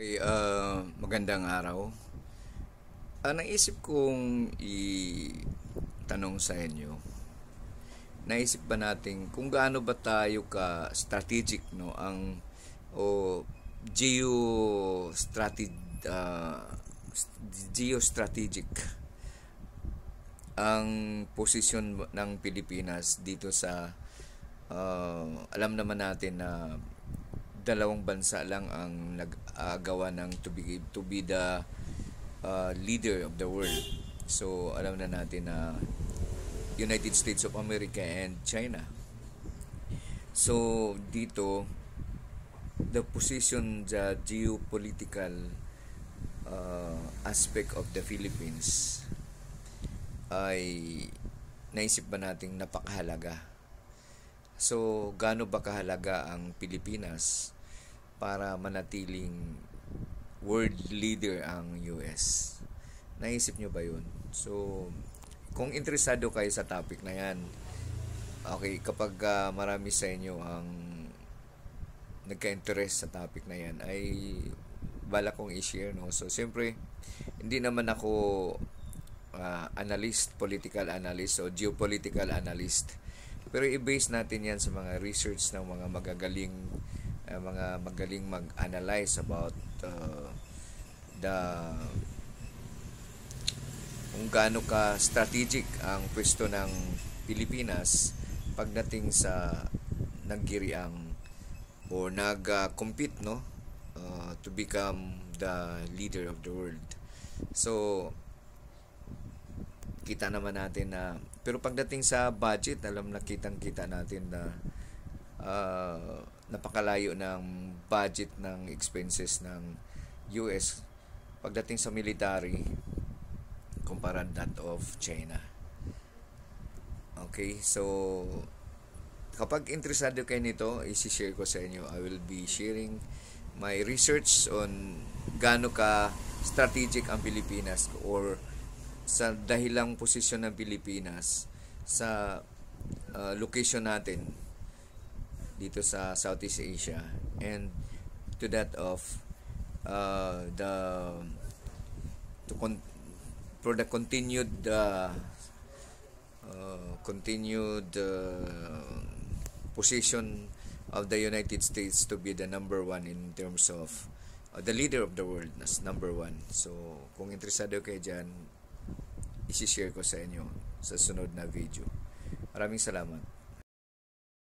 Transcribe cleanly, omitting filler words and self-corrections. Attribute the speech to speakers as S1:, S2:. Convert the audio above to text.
S1: Okay, magandang araw. Naisip kong itanong sa inyo, naisip ba natin kung gaano ba tayo ka strategic, no, ang o geostrategic uh, geostrategic ang posisyon ng Pilipinas dito sa alam naman natin na dalawang bansa lang ang nag-agawa ng to be the leader of the world. So alam na natin na United States of America and China. So dito the position, the geopolitical aspect of the Philippines ay naisip ba nating napakahalaga. So gaano ba kahalaga ang Pilipinas para manatiling world leader ang US? Naisip nyo ba yun? So kung interesado kayo sa topic na yan, okay, kapag marami sa inyo ang nagka-interest sa topic na yan, ay bala kong i-share, no? So siyempre hindi naman ako analyst, political analyst o geopolitical analyst, pero i-base natin yan sa mga research ng mga magaling mag-analyze about the kung gaano ka strategic ang pwesto ng Pilipinas pagdating sa naggiriang o nag-compete, no, to become the leader of the world. So kita naman natin na, pero pagdating sa budget, alam na kitang-kita natin na napakalayo ng budget ng expenses ng US pagdating sa military kumpara that of China. Okay, so kapag interesado kayo nito, i-share ko sa inyo. I will be sharing my research on gaano ka strategic ang Pilipinas or sa dahilang posisyon ng Pilipinas sa location natin dito sa Southeast Asia, and to that of the for the continued position of the United States to be the number one in terms of the leader of the world as number one. So kung interesado kayo dyan, isi-share ko sa inyo sa sunod na video. Maraming salamat.